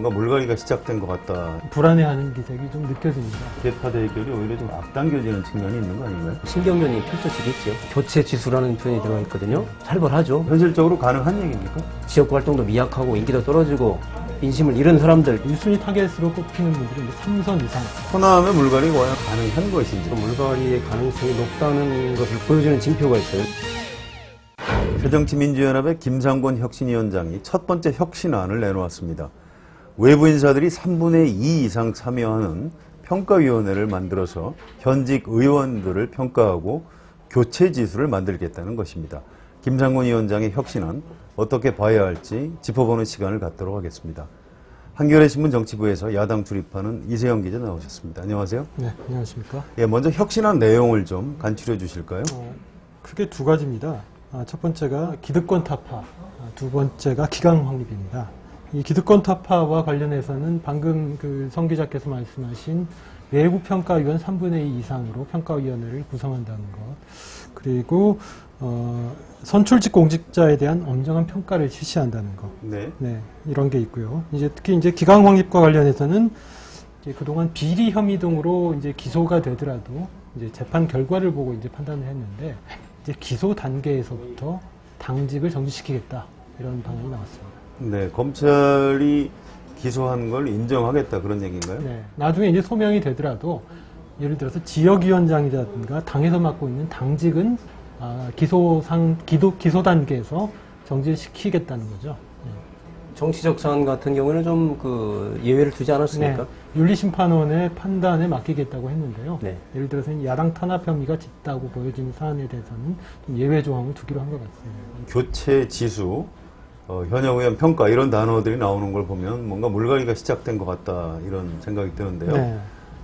뭔가 물갈이가 시작된 것 같다. 불안해하는 기색이 좀 느껴집니다. 개파 대결이 오히려 좀 앞당겨지는 측면이 있는 거 아닌가요? 신경전이 펼쳐지겠죠. 교체 지수라는 표현이 들어가 있거든요. 살벌하죠. 현실적으로 가능한 얘기입니까? 지역 활동도 미약하고 인기도 떨어지고 인심을 잃은 사람들. 1순위 타겟으로 꼽히는 분들이 이제 3선 이상. 호남의 물갈이가 과연 가능한 것인지. 물갈이의 가능성이 높다는 것을 보여주는 징표가 있어요. 새정치민주연합의 김상곤 혁신위원장이 첫 번째 혁신안을 내놓았습니다. 외부 인사들이 3분의 2 이상 참여하는 평가위원회를 만들어서 현직 의원들을 평가하고 교체 지수를 만들겠다는 것입니다. 김상곤 위원장의 혁신안 어떻게 봐야 할지 짚어보는 시간을 갖도록 하겠습니다. 한겨레 신문 정치부에서 야당 출입하는 이세영 기자 나오셨습니다. 안녕하세요. 네, 안녕하십니까. 예, 먼저 혁신안 내용을 좀 간추려 주실까요? 크게 두 가지입니다. 첫 번째가 기득권 타파, 두 번째가 기강 확립입니다. 이 기득권 타파와 관련해서는 방금 성 기자께서 말씀하신 외부 평가위원 3분의 2 이상으로 평가위원회를 구성한다는 것, 그리고 선출직 공직자에 대한 엄정한 평가를 실시한다는 것, 네, 이런 게 있고요. 특히 기강 확립과 관련해서는 그동안 비리 혐의 등으로 기소가 되더라도 재판 결과를 보고 판단을 했는데. 기소 단계에서부터 당직을 정지시키겠다, 이런 방안이 나왔습니다. 네, 검찰이 기소한 걸 인정하겠다, 그런 얘기인가요? 네, 나중에 소명이 되더라도 예를 들어서 지역위원장이라든가 당에서 맡고 있는 당직은 기소 단계에서 정지를 시키겠다는 거죠. 네. 정치적 사안 같은 경우는 좀 예외를 두지 않았습니까? 네, 윤리심판원의 판단에 맡기겠다고 했는데요. 네. 예를 들어서 야당 탄압 혐의가 짙다고 보여지는 사안에 대해서는 좀 예외 조항을 두기로 한 것 같습니다. 교체 지수, 현역 의원 평가 이런 단어들이 나오는 걸 보면 뭔가 물갈이가 시작된 것 같다, 이런 생각이 드는데요. 네.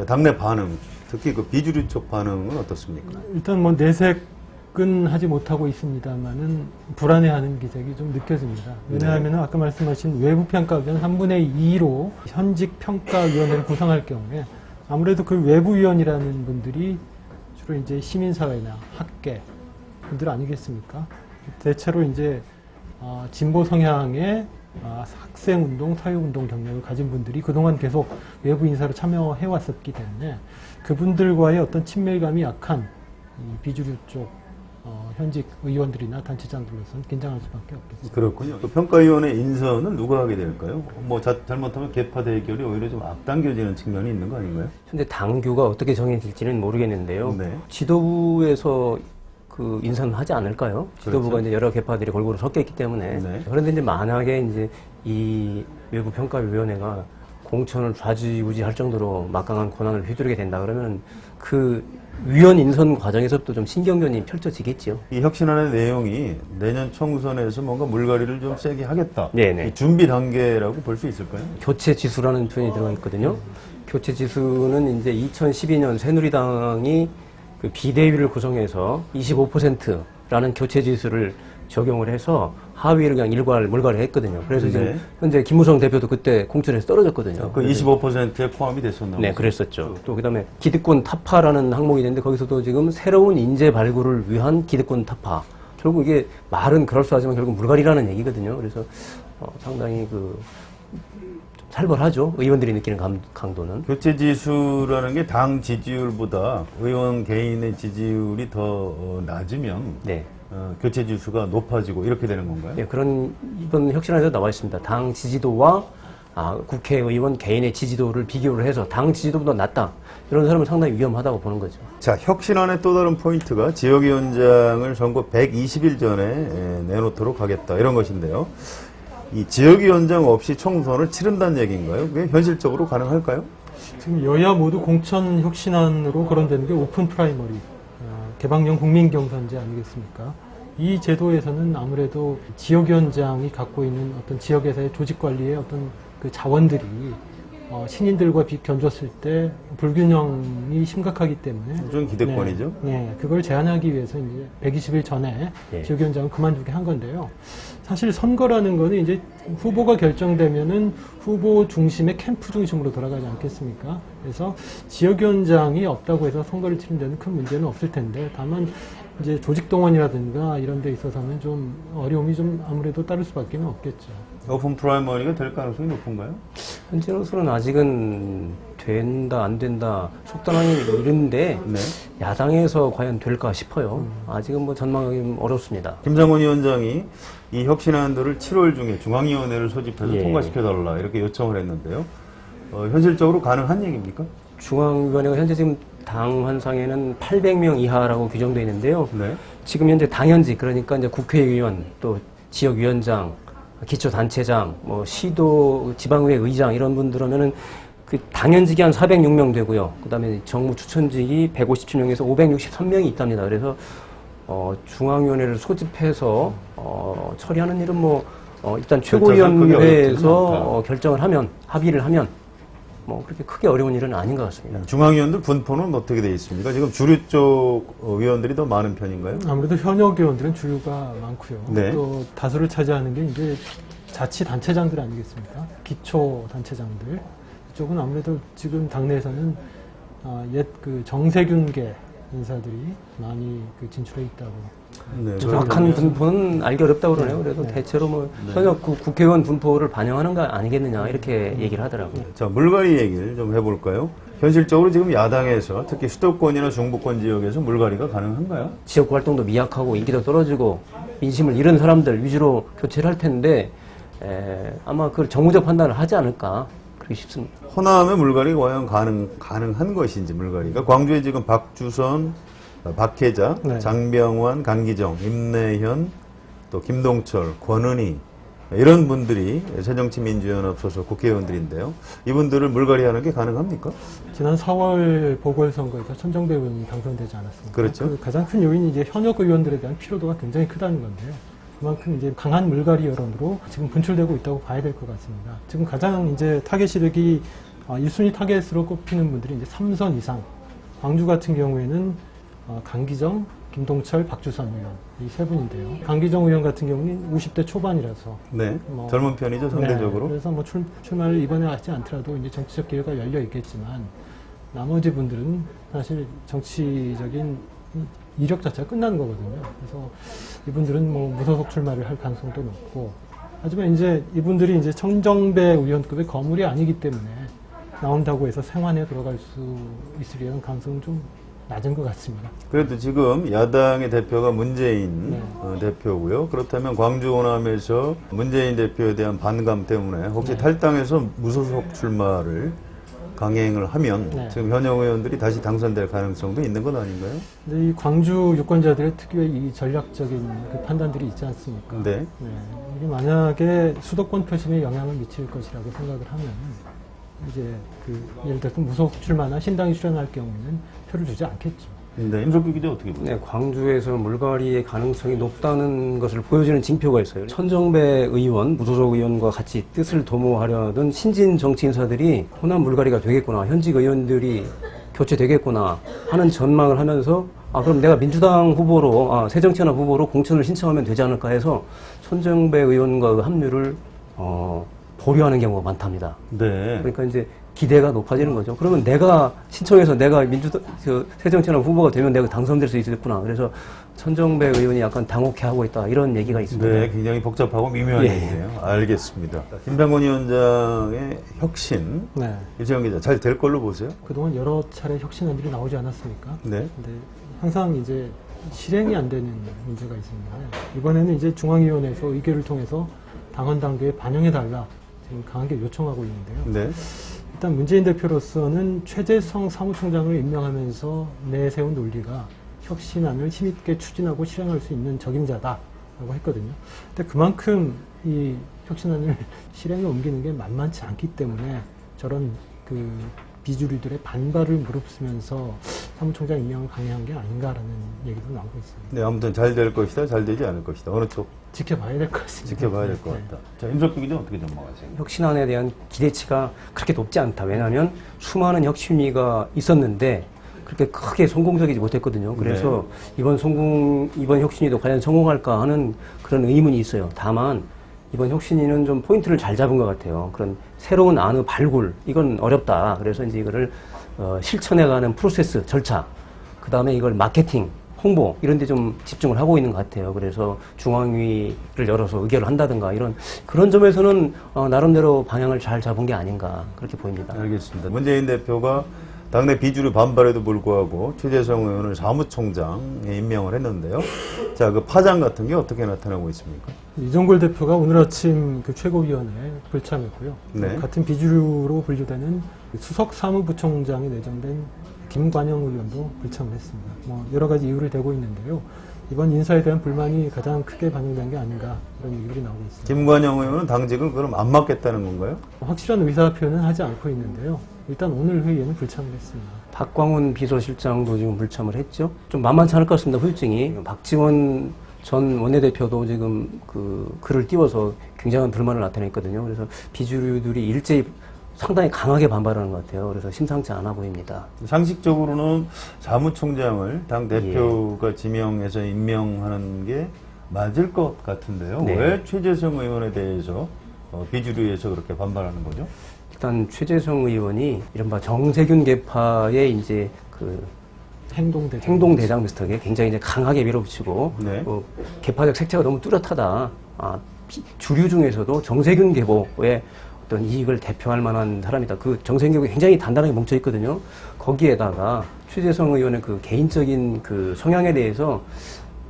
당내 반응, 특히 비주류 쪽 반응은 어떻습니까? 일단 내색은 하지 못하고 있습니다만은 불안해하는 기색이 좀 느껴집니다. 왜냐하면 아까 말씀하신 외부 평가위원 3분의 2로 현직 평가위원회를 구성할 경우에 아무래도 그 외부위원이라는 분들이 주로 시민사회나 학계 분들 아니겠습니까? 대체로 진보 성향의 학생운동, 사회운동 경력을 가진 분들이 그동안 계속 외부 인사로 참여해 왔었기 때문에 그분들과의 어떤 친밀감이 약한 이 비주류 쪽 현직 의원들이나 단체장들로서는 긴장할 수밖에 없겠습니다. 그렇군요. 평가위원회 인선은 누가 하게 될까요? 잘못하면 개파 대결이 오히려 좀 앞당겨지는 측면이 있는 거 아닌가요? 현재 당규가 어떻게 정해질지는 모르겠는데요. 네. 지도부에서 인선하지 않을까요? 지도부가 그렇죠. 여러 개파들이 골고루 섞여 있기 때문에. 네. 그런데 만약에 이 외부 평가위원회가 공천을 좌지우지할 정도로 막강한 권한을 휘두르게 된다 그러면 위원 인선 과정에서부터 좀 신경전이 펼쳐지겠죠. 이 혁신안의 내용이 내년 총선에서 뭔가 물갈이를 좀 세게 하겠다. 네네. 이 준비 단계라고 볼 수 있을까요? 교체 지수라는 표현이 들어가 있거든요. 교체 지수는 2012년 새누리당이 비대위를 구성해서 25%라는 교체 지수를 적용을 해서 하위를 그냥 물갈이 했거든요. 그래서 지금 현재 김무성 대표도 그때 공천에서 떨어졌거든요. 25%에 포함이 됐었나요? 네, 그랬었죠. 또 그다음에 기득권 타파라는 항목이 있는데 거기서도 지금 새로운 인재 발굴을 위한 기득권 타파. 결국 이게 말은 그럴싸하지만 결국 물갈이라는 얘기거든요. 그래서 상당히 살벌하죠. 의원들이 느끼는 강도는. 교체 지수라는 게 당 지지율보다 의원 개인의 지지율이 더 낮으면 네. 교체 지수가 높아지고 이렇게 되는 건가요? 네, 이번 혁신안에도 나와 있습니다. 당 지지도와 국회의원 개인의 지지도를 비교를 해서 당 지지도보다 낮다. 이런 사람은 상당히 위험하다고 보는 거죠. 자, 혁신안의 또 다른 포인트가 지역위원장을 선거 120일 전에 내놓도록 하겠다, 이런 것인데요. 이 지역위원장 없이 총선을 치른다는 얘기인가요? 그게 현실적으로 가능할까요? 지금 여야 모두 공천 혁신안으로 거론되는 게 오픈 프라이머리, 개방형 국민경선제 아니겠습니까? 이 제도에서는 아무래도 지역위원장이 갖고 있는 어떤 지역에서의 조직관리의 어떤 자원들이 신인들과 견줬을 때 불균형이 심각하기 때문에 좀 기득권이죠. 네, 그걸 제한하기 위해서 120일 전에 지역위원장을 그만두게 한 건데요. 사실 선거라는 거는 후보가 결정되면은 후보 중심의 캠프 중심으로 돌아가지 않겠습니까? 그래서 지역위원장이 없다고 해서 선거를 치는 데는 큰 문제는 없을 텐데, 다만 이제 조직 동원이라든가 이런 데 있어서는 좀 어려움이 좀 아무래도 따를 수밖에 없겠죠. 오픈 프라이머리가 될 가능성이 높은가요? 현재로서는 아직은 된다 안 된다 속단하기 이른데 네. 야당에서 과연 될까 싶어요. 아직은 뭐 전망하기 어렵습니다. 김상곤 위원장이 이 혁신안들을 7월 중에 중앙위원회를 소집해서 예. 통과시켜달라 이렇게 요청을 했는데요. 현실적으로 가능한 얘기입니까? 중앙위원회가 현재 지금 당 환상에는 800명 이하라고 규정되어 있는데요. 네. 지금 현재 당연직 그러니까 이제 국회의원 또 지역위원장 기초단체장, 뭐 시도 지방의회 의장 이런 분들 하면은 그 당연직이 한 406명 되고요. 그다음에 정무 추천직이 157명에서 563명이 있답니다. 그래서 중앙위원회를 소집해서 처리하는 일은 일단 최고위원회에서 결정을 하면 합의를 하면 뭐 그렇게 크게 어려운 일은 아닌 것 같습니다. 중앙위원들 분포는 어떻게 되어 있습니까? 지금 주류 쪽 위원들이 더 많은 편인가요? 아무래도 현역 의원들은 주류가 많고요. 네. 또 다수를 차지하는 게 이제 자치단체장들 아니겠습니까? 기초단체장들. 이쪽은 아무래도 지금 당내에서는 옛 그 정세균계 인사들이 많이 진출해 있다고. 네. 정확한 분포는 알기 어렵다고 그러네요. 그래도 네. 대체로 현역 국회의원 분포를 반영하는 거 아니겠느냐 이렇게 얘기를 하더라고요. 자, 물갈이 얘기를 좀 해볼까요? 현실적으로 지금 야당에서 특히 수도권이나 중부권 지역에서 물갈이가 가능한가요? 지역 활동도 미약하고 인기도 떨어지고 민심을 잃은 사람들 위주로 교체를 할 텐데 아마 그 정무적 판단을 하지 않을까 그렇게 싶습니다. 호남의 물갈이가 과연 가능한 것인지 물갈이가 광주에 지금 박주선, 박혜자, 네. 장병완, 강기정, 임내현, 또 김동철, 권은희 이런 분들이 새정치민주연합 소속 국회의원들인데요. 이분들을 물갈이하는 게 가능합니까? 지난 4월 보궐선거에서 천정배 의원이 당선되지 않았습니까? 그렇죠. 그 가장 큰 요인이 이제 현역 의원들에 대한 피로도가 굉장히 크다는 건데요. 그만큼 이제 강한 물갈이 여론으로 지금 분출되고 있다고 봐야 될 것 같습니다. 지금 가장 이제 타겟 시력이 1순위 타겟으로 꼽히는 분들이 이제 3선 이상. 광주 같은 경우에는 강기정, 김동철, 박주선 의원 이 세 분인데요. 강기정 의원 같은 경우는 50대 초반이라서 네. 젊은 편이죠, 상대적으로. 네, 그래서 출마를 이번에 하지 않더라도 이제 정치적 기회가 열려 있겠지만 나머지 분들은 사실 정치적인 이력 자체가 끝나는 거거든요. 그래서 이분들은 무소속 출마를 할 가능성도 높고, 하지만 이제 이분들이 이제 천정배 의원급의 거물이 아니기 때문에 나온다고 해서 생환에 들어갈 수 있으려는 가능성은 좀 낮은 것 같습니다. 그래도 지금 야당의 대표가 문재인 대표고요. 그렇다면 광주 호남에서 문재인 대표에 대한 반감 때문에 혹시 탈당해서 무소속 출마를 강행을 하면 지금 현역 의원들이 다시 당선될 가능성도 있는 건 아닌가요? 근데 이 광주 유권자들의 특유의 이 전략적인 그 판단들이 있지 않습니까? 네. 이게 만약에 수도권 표심에 영향을 미칠 것이라고 생각을 하면 이제 예를 들어서 무소속 출마나 신당이 출연할 경우에는 표를 주지 않겠죠. 네, 임석규 기자 어떻게 보세요? 네, 광주에서 물갈이의 가능성이 높다는 것을 보여주는 징표가 있어요. 천정배 의원, 무소속 의원과 같이 뜻을 도모하려던 신진 정치인사들이 호남 물갈이가 되겠구나, 현직 의원들이 교체되겠구나 하는 전망을 하면서 그럼 내가 민주당 후보로, 새정치연합 후보로 공천을 신청하면 되지 않을까 해서 천정배 의원과 그 합류를 보류하는 경우가 많답니다. 네. 그러니까 이제 기대가 높아지는 거죠. 그러면 내가 신청해서 내가 새정치연합 후보가 되면 내가 당선될 수 있겠구나. 그래서 천정배 의원이 약간 당혹해하고 있다. 이런 얘기가 있습니다. 네, 굉장히 복잡하고 미묘한 얘기네요. 알겠습니다. 김상곤 위원장의 혁신, 이재영 기자 잘 될 걸로 보세요? 그동안 여러 차례 혁신안들이 나오지 않았습니까? 네. 근데 항상 이제 실행이 안 되는 문제가 있습니다. 이번에는 이제 중앙위원회에서 의결을 통해서 당헌 당규에 반영해달라 지금 강하게 요청하고 있는데요. 네. 일단 문재인 대표로서는 최재성 사무총장을 임명하면서 내세운 논리가 혁신안을 힘있게 추진하고 실행할 수 있는 적임자다라고 했거든요. 근데 그만큼 이 혁신안을 실행에 옮기는 게 만만치 않기 때문에 저런 비주류들의 반발을 무릅쓰면서 사무총장 임명을 강행한 게 아닌가라는 얘기도 나오고 있습니다. 네, 아무튼 잘 될 것이다, 잘 되지 않을 것이다. 어느 쪽? 지켜봐야 될 것 같습니다. 지켜봐야 될 것 같다. 자, 임석규 기자 어떻게 전망하세요? 혁신안에 대한 기대치가 그렇게 높지 않다. 왜냐하면 수많은 혁신위가 있었는데 그렇게 크게 성공적이지 못했거든요. 그래서 이번 혁신위도 과연 성공할까 하는 그런 의문이 있어요. 다만 이번 혁신위는 좀 포인트를 잘 잡은 것 같아요. 그런 새로운 안의 발굴, 이건 어렵다. 그래서 이제 이거를 실천해가는 프로세스, 절차, 그 다음에 이걸 마케팅, 홍보 이런 데 좀 집중을 하고 있는 것 같아요. 그래서 중앙위를 열어서 의결을 한다든가 이런 그런 점에서는 나름대로 방향을 잘 잡은 게 아닌가 그렇게 보입니다. 알겠습니다. 문재인 대표가 당내 비주류 반발에도 불구하고 최재성 의원을 사무총장에 임명을 했는데요. 자, 그 파장 같은 게 어떻게 나타나고 있습니까? 이종걸 대표가 오늘 아침 그 최고위원회에 불참했고요. 네. 같은 비주류로 분류되는 수석 사무부총장이 내정된 김관영 의원도 불참을 했습니다. 여러 가지 이유를 대고 있는데요. 이번 인사에 대한 불만이 가장 크게 반영된 게 아닌가 이런 얘기들이 나오고 있습니다. 김관영 의원은 당직을 그럼 안 맡겠다는 건가요? 확실한 의사 표현은 하지 않고 있는데요. 일단 오늘 회의에는 불참을 했습니다. 박광훈 비서실장도 지금 불참을 했죠. 좀 만만치 않을 것 같습니다. 후유증이. 박지원 전 원내대표도 지금 그 글을 띄워서 굉장한 불만을 나타냈거든요. 그래서 비주류들이 일제히 상당히 강하게 반발하는 것 같아요. 그래서 심상치 않아 보입니다. 상식적으로는 사무총장을 당 대표가 지명해서 임명하는 게 맞을 것 같은데요. 네. 왜 최재성 의원에 대해서 비주류에서 그렇게 반발하는 거죠? 일단 최재성 의원이 이른바 정세균 계파의 이제 그 행동대장 비슷하게 굉장히 이제 강하게 밀어붙이고 네. 계파적 색채가 너무 뚜렷하다. 주류 중에서도 정세균 계보의 어떤 이익을 대표할 만한 사람이다. 그 정세균 계보 굉장히 단단하게 뭉쳐 있거든요. 거기에다가 최재성 의원의 그 개인적인 그 성향에 대해서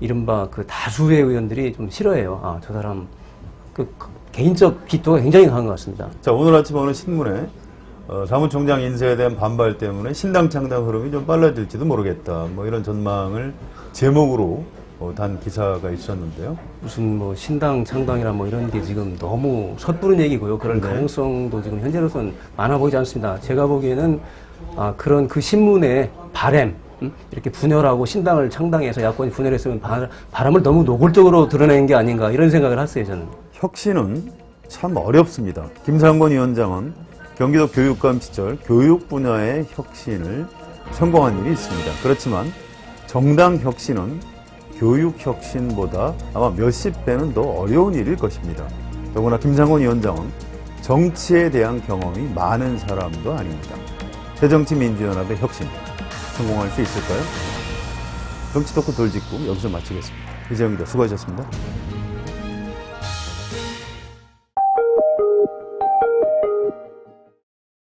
이른바 그 다수의 의원들이 좀 싫어해요. 저 사람 그 개인적 기도가 굉장히 강한 것 같습니다. 자, 오늘 아침 어느 신문에 사무총장 인사에 대한 반발 때문에 신당 창당 흐름이 좀 빨라질지도 모르겠다. 뭐 이런 전망을 제목으로 단 기사가 있었는데요. 무슨 뭐 신당 창당이나 뭐 이런 게 지금 너무 섣부른 얘기고요. 그럴 네. 가능성도 지금 현재로서는 많아 보이지 않습니다. 제가 보기에는 그런 그 신문의 바램 이렇게 분열하고 신당을 창당해서 야권이 분열했으면 바람을 너무 노골적으로 드러낸 게 아닌가 이런 생각을 했어요. 저는. 혁신은 참 어렵습니다. 김상곤 위원장은 경기도 교육감 시절 교육 분야의 혁신을 성공한 일이 있습니다. 그렇지만 정당 혁신은 교육 혁신보다 아마 몇십 배는 더 어려운 일일 것입니다. 더구나 김상곤 위원장은 정치에 대한 경험이 많은 사람도 아닙니다. 새정치민주연합의 혁신 성공할 수 있을까요? 정치 토크 돌직구 여기서 마치겠습니다. 이재용 기자 수고하셨습니다.